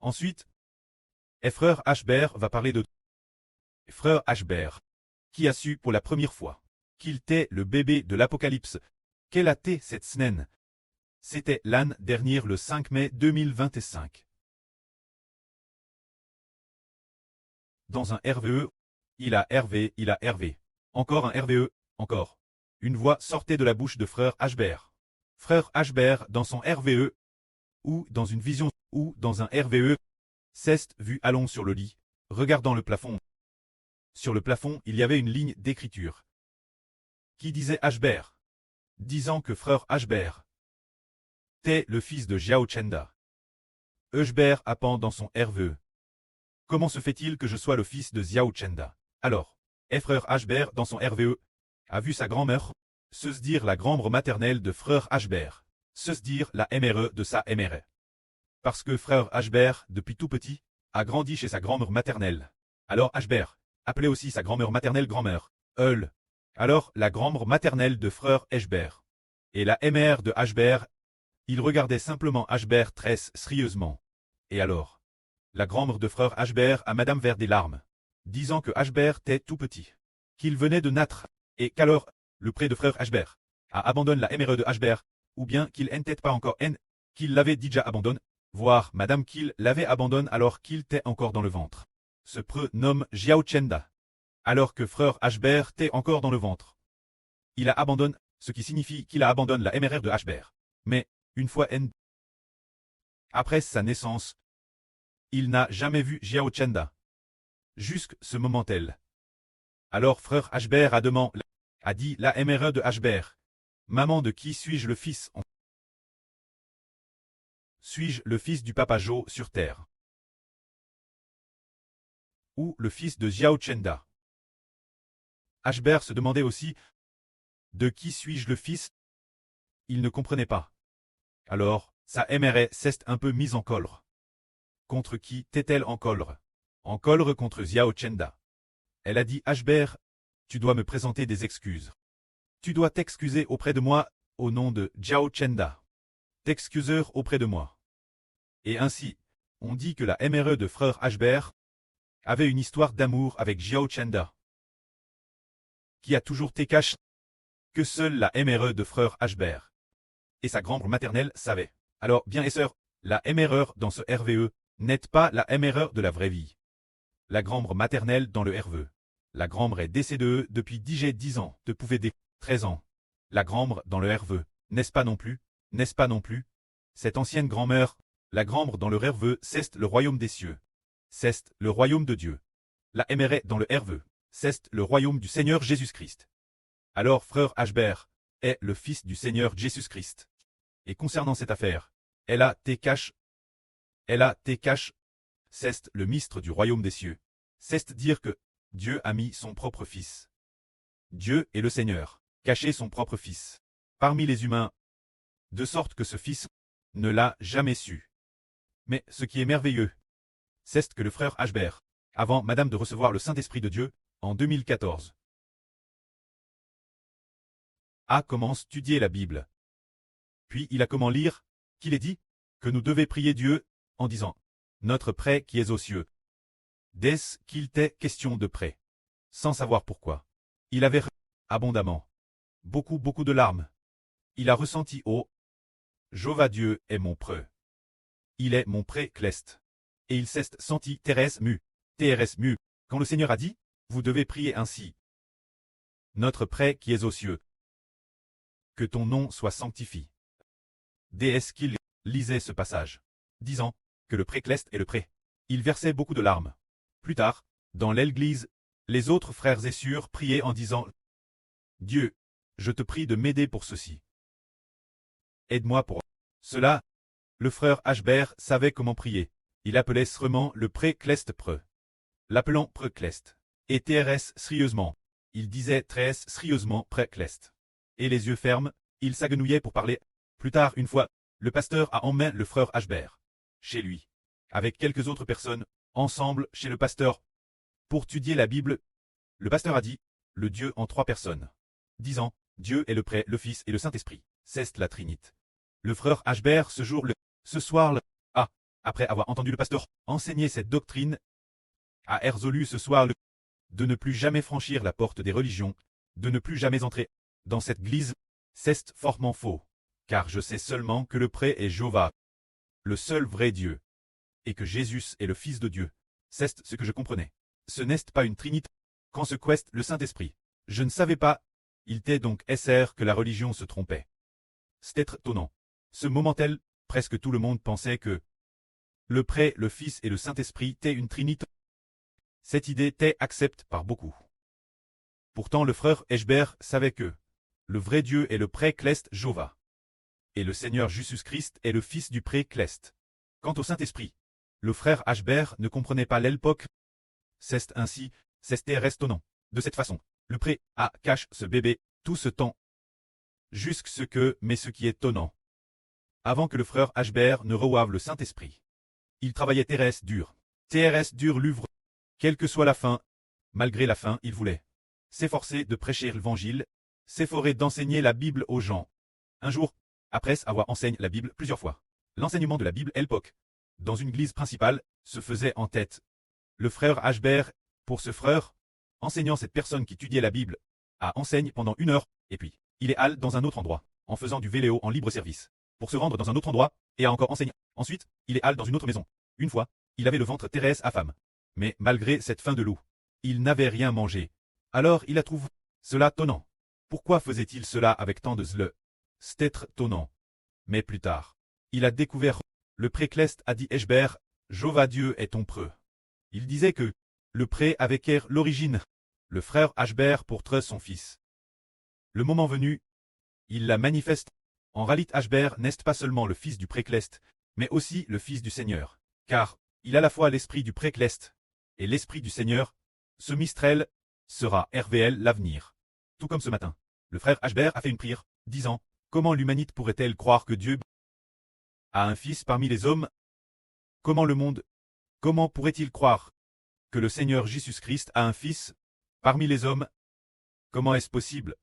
Ensuite, frère Ashbert va parler de frère Ashbert, qui a su pour la première fois qu'il était le bébé de l'Apocalypse. Quelle a été cette semaine? C'était l'année dernière le 5 mai 2025. Dans un RVE, il a RV. Encore un RVE, encore. Une voix sortait de la bouche de frère Ashbert. Frère Ashbert dans son RVE, ou dans une vision, ou dans un RVE, s'est vu allons sur le lit, regardant le plafond. Sur le plafond, il y avait une ligne d'écriture qui disait Ashbert, disant que frère Ashbert était le fils de Xiao Chenda. Ashbert append dans son RVE. Comment se fait-il que je sois le fils de Xiao Chenda? Alors, frère Ashbert dans son RVE a vu sa grand-mère se dire la grand-mère maternelle de frère Ashbert, se dire la MRE de sa MRE. Parce que frère Ashbert, depuis tout petit, a grandi chez sa grand-mère maternelle. Alors Ashbert appelait aussi sa grand-mère maternelle grand-mère, Eul. Alors la grand-mère maternelle de frère Ashbert. Et la MR de Ashbert, il regardait simplement Ashbert très sérieusement. Et alors, la grand-mère de frère Ashbert a madame vers des larmes, disant que Ashbert était tout petit, qu'il venait de naître, et qu'alors, le pré de frère Ashbert a abandonné la MRE de Ashbert, ou bien qu'il n'était pas encore qu'il l'avait déjà abandonné, voire madame qu'il l'avait abandonné alors qu'il était encore dans le ventre. Ce preux nomme Xiao Chenda. Alors que frère Ashbert était encore dans le ventre. Il a abandonné, ce qui signifie qu'il a abandonné la MRR de Ashbert. Mais, une fois après sa naissance, il n'a jamais vu Xiao Chenda. Jusque ce moment-là. Alors frère Ashbert a dit la MRE de Ashbert. Maman de qui suis-je le fils? Suis-je le fils du papa Jo sur terre? Ou le fils de Xiao Chenda? Ashbert se demandait aussi de qui suis-je le fils? Il ne comprenait pas. Alors, sa MRE s'est un peu mise en colère. Contre qui t'est-elle en colère? En colère contre Xiao Chenda. Elle a dit Ashbert, tu dois me présenter des excuses. Tu dois t'excuser auprès de moi, au nom de Xiao Chenda. T'excuseur auprès de moi. Et ainsi, on dit que la MRE de frère Ashbert avait une histoire d'amour avec Xiao Chenda, qui a toujours été caché, que seule la MRE de frère Ashbert et sa grand-mère maternelle savaient. Alors, bien et sœurs, la MRE dans ce RVE n'est pas la MRE de la vraie vie. La grand-mère maternelle dans le RVE. La grand-mère est décédée depuis 10 ans, te pouvait des 13 ans. La grand-mère dans le RVE, n'est-ce pas non plus? N'est-ce pas non plus? Cette ancienne grand-mère, la grand-mère dans le RVE, c'est le royaume des cieux. C'est le royaume de Dieu. La MRE dans le RVE, c'est le royaume du Seigneur Jésus-Christ. Alors frère Ashbert est le fils du Seigneur Jésus-Christ. Et concernant cette affaire, elle a été cache, c'est le ministre du royaume des cieux. C'est dire que Dieu a mis son propre fils. Dieu est le Seigneur, caché son propre fils parmi les humains, de sorte que ce fils ne l'a jamais su. Mais ce qui est merveilleux, c'est que le frère Ashbert, avant madame de recevoir le Saint-Esprit de Dieu, en 2014, a commencé à étudier la Bible. Puis il a comment lire, qu'il est dit, que nous devons prier Dieu, en disant, notre Père qui es aux cieux. Dès qu'il était question de prêt. Sans savoir pourquoi. Il avait abondamment. Beaucoup de larmes. Il a ressenti Jéhovah Dieu est mon preux. Il est mon pré cleste. Et il s'est senti TRS mu, quand le Seigneur a dit, vous devez prier ainsi. Notre Père qui es aux cieux. Que ton nom soit sanctifié. Dès qu'il lisait ce passage, disant que le pré-cleste est le pré. Il versait beaucoup de larmes. Plus tard, dans l'église, les autres frères et sœurs priaient en disant Dieu, je te prie de m'aider pour ceci. Aide-moi pour cela. Le frère Ashbert savait comment prier. Il appelait seulement le pré-cleste preux. L'appelant pré-cleste. Et TRS sérieusement. Il disait très sérieusement pré-cleste. Et les yeux fermes, il s'agenouillait pour parler. Plus tard, une fois, le pasteur a emmené le frère Ashbert chez lui, avec quelques autres personnes, ensemble chez le pasteur. Pour étudier la Bible, le pasteur a dit, le Dieu en 3 personnes. Disant, Dieu est le Père, le Fils et le Saint-Esprit. C'est la Trinité. Le frère Ashbert ce soir après avoir entendu le pasteur enseigner cette doctrine, a résolu ce soir de ne plus jamais franchir la porte des religions, de ne plus jamais entrer dans cette glise. C'est fortement faux, car je sais seulement que le pré est Jéhovah, le seul vrai Dieu, et que Jésus est le Fils de Dieu. C'est ce que je comprenais. Ce n'est pas une trinité, quand se quest le Saint-Esprit. Je ne savais pas, il t'est donc SR que la religion se trompait. C'est étonnant. Ce moment-tel, presque tout le monde pensait que le pré, le Fils et le Saint-Esprit étaient une trinité. Cette idée était acceptée par beaucoup. Pourtant le frère Eschber savait que le vrai Dieu est le pré-clest Jéhovah. Et le Seigneur Jésus-Christ est le Fils du pré-clest. Quant au Saint-Esprit, le frère Eschber ne comprenait pas l'époque. C'est ainsi, c'était étonnant. De cette façon, le pré cache ce bébé tout ce temps. Jusque ce que, mais ce qui est étonnant. Avant que le frère Eschber ne reçoive le Saint-Esprit, il travaillait TRS dur. TRS dur l'ouvre. Quelle que soit la fin, malgré la fin, il voulait s'efforcer de prêcher l'évangile, s'efforcer d'enseigner la Bible aux gens. Un jour, après avoir enseigné la Bible plusieurs fois, l'enseignement de la Bible l'époque, dans une église principale, se faisait en tête. Le frère Eschber, pour ce frère, enseignant cette personne qui étudiait la Bible, enseigne pendant 1 heure, et puis, il est allé dans un autre endroit, en faisant du vélo en libre service, pour se rendre dans un autre endroit, et a encore enseigné. Ensuite, il est allé dans une autre maison. Une fois, il avait le ventre Thérèse à femme. Mais malgré cette faim de loup, il n'avait rien mangé. Alors il a trouvé cela étonnant. Pourquoi faisait-il cela avec tant de zèle? C'était étonnant. Mais plus tard, il a découvert, le pré-clest a dit Eschber, Jéhovah Dieu est ton preux. Il disait que le pré avait l'origine, le frère Eschber pour son fils. Le moment venu, il la manifeste. En réalité Eschber n'est pas seulement le fils du pré-clest, mais aussi le fils du Seigneur, car il a à la fois l'esprit du pré-clest et l'esprit du Seigneur. Ce mistral sera RVL l'avenir. Tout comme ce matin, le frère Eschber a fait une prière, disant, comment l'humanité pourrait-elle croire que Dieu a un fils parmi les hommes? Comment le monde, comment pourrait-il croire que le Seigneur Jésus-Christ a un fils parmi les hommes? Comment est-ce possible?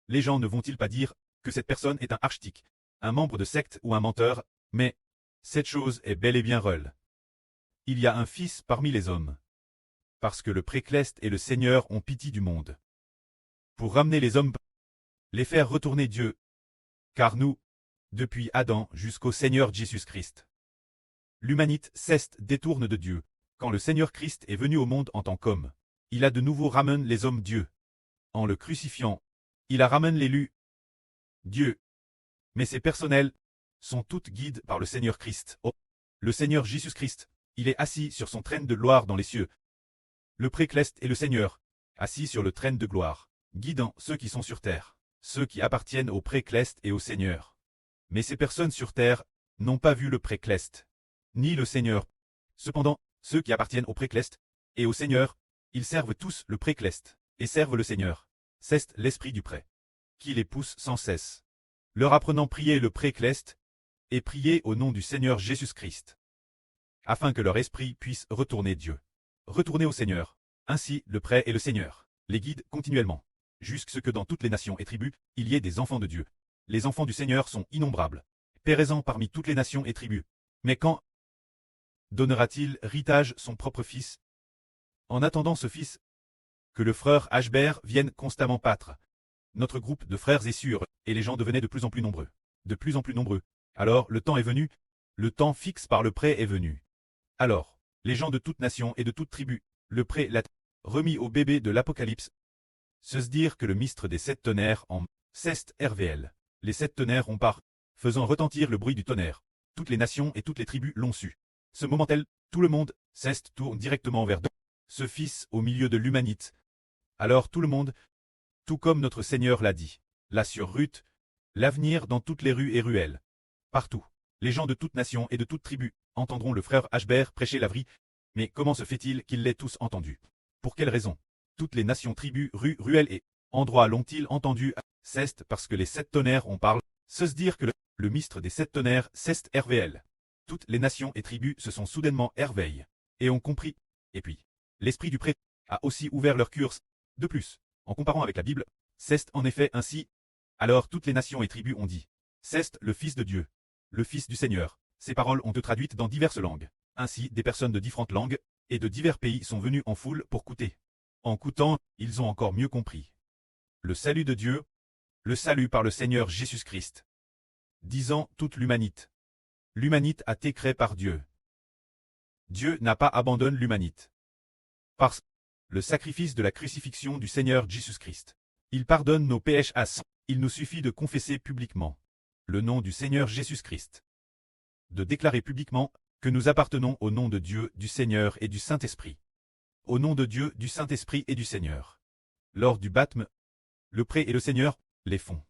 Les gens ne vont-ils pas dire que cette personne est un archtique, un membre de secte ou un menteur? Mais cette chose est bel et bien réelle. Il y a un fils parmi les hommes. Parce que le pré-clest et le Seigneur ont pitié du monde. Pour ramener les hommes, les faire retourner Dieu. Car nous, depuis Adam jusqu'au Seigneur Jésus-Christ, l'humanité cesse détourne de Dieu. Quand le Seigneur Christ est venu au monde en tant qu'homme, il a de nouveau ramené les hommes Dieu. En le crucifiant, il a ramené l'élu Dieu. Mais ces personnels sont toutes guidées par le Seigneur Christ. Oh, le Seigneur Jésus-Christ, il est assis sur son trône de gloire dans les cieux. Le pré-clest est le Seigneur, assis sur le trône de gloire, guidant ceux qui sont sur terre, ceux qui appartiennent au pré-clest et au Seigneur. Mais ces personnes sur terre n'ont pas vu le pré-clest, ni le Seigneur. Cependant, ceux qui appartiennent au pré-clest et au Seigneur, ils servent tous le pré-clest et servent le Seigneur. C'est l'esprit du pré qui les pousse sans cesse, leur apprenant prier le pré-clest et prier au nom du Seigneur Jésus-Christ, afin que leur esprit puisse retourner Dieu. Retournez au Seigneur. Ainsi, le pré et le Seigneur les guident continuellement, jusqu'à ce que dans toutes les nations et tribus, il y ait des enfants de Dieu. Les enfants du Seigneur sont innombrables, présents parmi toutes les nations et tribus. Mais quand donnera-t-il héritage son propre fils? En attendant ce fils, que le frère Eschber vienne constamment battre. Notre groupe de frères est sûr, et les gens devenaient de plus en plus nombreux. De plus en plus nombreux. Alors, le temps est venu. Le temps fixe par le pré est venu. Alors, les gens de toute nation et de toute tribu, le pré l'a remis au bébé de l'Apocalypse. Se dire que le mistre des 7 tonnerres en ceste RVL. Les 7 tonnerres ont part, faisant retentir le bruit du tonnerre. Toutes les nations et toutes les tribus l'ont su. Ce moment-tel, tout le monde, ceste tourne directement vers ce fils au milieu de l'humanité. Alors tout le monde, tout comme notre Seigneur l'a dit, là sur Ruth, l'avenir dans toutes les rues et ruelles. Partout, les gens de toute nation et de toute tribu entendront le frère Eschber prêcher la vie. Mais comment se fait-il qu'ils l'aient tous entendu? Pour quelle raison? Toutes les nations, tribus, rues, ruelles et endroits l'ont-ils entendu? C'est parce que les 7 tonnerres on parle, se dire que le mistre des 7 tonnerres c'est RVL. Toutes les nations et tribus se sont soudainement éveillées et ont compris. Et puis, l'esprit du prêtre a aussi ouvert leur cœur. De plus, en comparant avec la Bible, c'est en effet ainsi. Alors toutes les nations et tribus ont dit, c'est le Fils de Dieu, le Fils du Seigneur. Ces paroles ont été traduites dans diverses langues. Ainsi, des personnes de différentes langues et de divers pays sont venues en foule pour écouter. En écoutant, ils ont encore mieux compris. Le salut de Dieu, le salut par le Seigneur Jésus-Christ. Disant toute l'humanité. L'humanité a été créée par Dieu. Dieu n'a pas abandonné l'humanité. Par le sacrifice de la crucifixion du Seigneur Jésus-Christ. Il pardonne nos péchés à 100. Il nous suffit de confesser publiquement le nom du Seigneur Jésus-Christ. De déclarer publiquement que nous appartenons au nom de Dieu, du Seigneur et du Saint-Esprit. Au nom de Dieu, du Saint-Esprit et du Seigneur. Lors du baptême, le prêtre et le Seigneur les font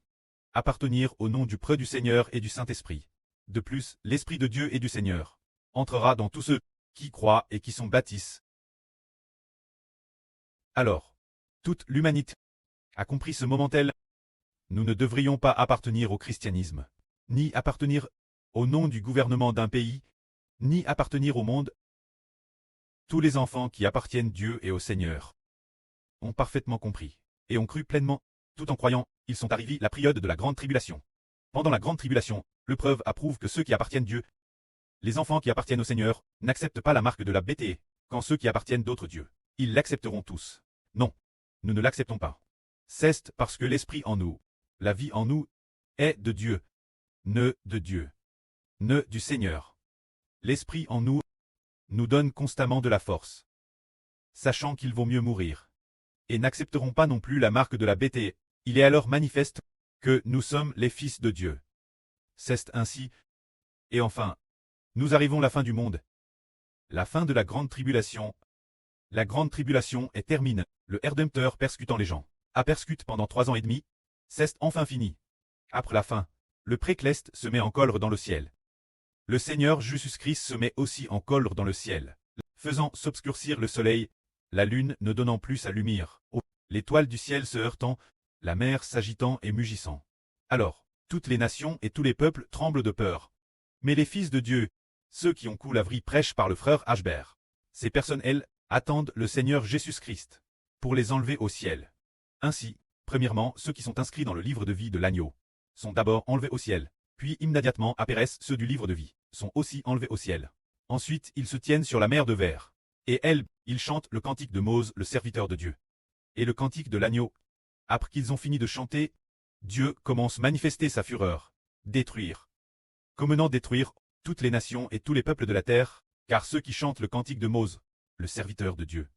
appartenir au nom du prêtre du Seigneur et du Saint-Esprit. De plus, l'Esprit de Dieu et du Seigneur entrera dans tous ceux qui croient et qui sont baptisés. Alors, toute l'humanité a compris ce moment tel. Nous ne devrions pas appartenir au christianisme, ni appartenir au nom du gouvernement d'un pays, ni appartenir au monde. Tous les enfants qui appartiennent Dieu et au Seigneur ont parfaitement compris, et ont cru pleinement, tout en croyant, ils sont arrivés la période de la grande tribulation. Pendant la grande tribulation, l'épreuve approuve que ceux qui appartiennent Dieu, les enfants qui appartiennent au Seigneur, n'acceptent pas la marque de la bêtise, quand ceux qui appartiennent d'autres dieux, ils l'accepteront tous. Non, nous ne l'acceptons pas. C'est parce que l'Esprit en nous, la vie en nous, est de Dieu, ne de Dieu, ne du Seigneur. L'Esprit en nous donne constamment de la force, sachant qu'il vaut mieux mourir. Et n'accepteront pas non plus la marque de la bêtise. Il est alors manifeste que nous sommes les fils de Dieu. C'est ainsi. Et enfin, nous arrivons à la fin du monde. La fin de la grande tribulation. La grande tribulation est terminée. Le Rédempteur persécutant les gens a persécuté pendant 3 ans et demi. C'est enfin fini. Après la fin, le précleste se met en colère dans le ciel. Le Seigneur Jésus-Christ se met aussi en colère dans le ciel, faisant s'obscurcir le soleil, la lune ne donnant plus sa lumière, l'étoile du ciel se heurtant, la mer s'agitant et mugissant. Alors, toutes les nations et tous les peuples tremblent de peur. Mais les fils de Dieu, ceux qui ont coulé la vie prêche par le frère Ashbert, ces personnes, elles, attendent le Seigneur Jésus-Christ pour les enlever au ciel. Ainsi, premièrement, ceux qui sont inscrits dans le livre de vie de l'agneau sont d'abord enlevés au ciel, puis immédiatement apparaissent ceux du livre de vie, sont aussi enlevés au ciel. Ensuite, ils se tiennent sur la mer de verre. Et elles, ils chantent le cantique de Mose, le serviteur de Dieu. Et le cantique de l'agneau. Après qu'ils ont fini de chanter, Dieu commence à manifester sa fureur, détruire. Commenant détruire toutes les nations et tous les peuples de la terre, car ceux qui chantent le cantique de Mose, le serviteur de Dieu,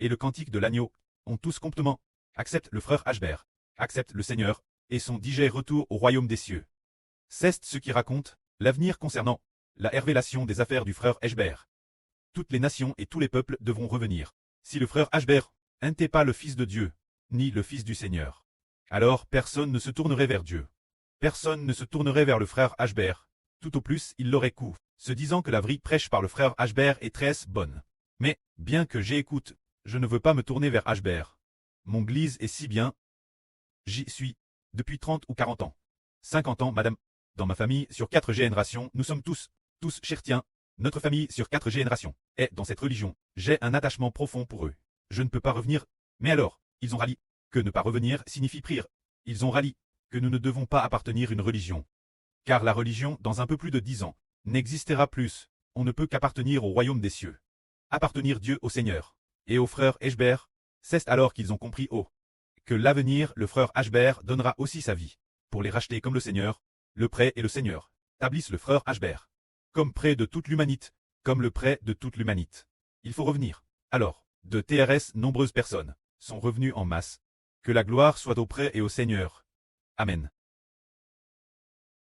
et le cantique de l'agneau, ont tous complètement, acceptent le frère Ashbert, acceptent le Seigneur, et sont digérés retour au royaume des cieux. C'est ce qui raconte l'avenir concernant la révélation des affaires du frère Ashbert. Toutes les nations et tous les peuples devront revenir. Si le frère Ashbert n'était pas le Fils de Dieu, ni le Fils du Seigneur, alors personne ne se tournerait vers Dieu. Personne ne se tournerait vers le frère Ashbert. Tout au plus, il l'aurait coup, se disant que la vraie prêche par le frère Ashbert est très bonne. Mais, bien que j'écoute, je ne veux pas me tourner vers Ashbert. Mon Église est si bien. J'y suis, depuis 30 ou 40 ans. 50 ans, madame. Dans ma famille, sur 4 générations, nous sommes tous chrétiens. Notre famille, sur 4 générations, est dans cette religion. J'ai un attachement profond pour eux. Je ne peux pas revenir. Mais alors, ils ont rallié. Que ne pas revenir signifie prier. Ils ont rallié. Que nous ne devons pas appartenir à une religion. Car la religion, dans un peu plus de 10 ans, n'existera plus. On ne peut qu'appartenir au royaume des cieux. Appartenir Dieu au Seigneur. Et au frère Ashbert, c'est alors qu'ils ont compris que l'avenir, le frère Ashbert donnera aussi sa vie. Pour les racheter comme le Seigneur, le prêt et le Seigneur établissent le frère Ashbert. Comme prêt de toute l'humanité, comme le prêt de toute l'humanité. Il faut revenir. Alors, de TRS, nombreuses personnes sont revenues en masse. Que la gloire soit au prêt et au Seigneur. Amen.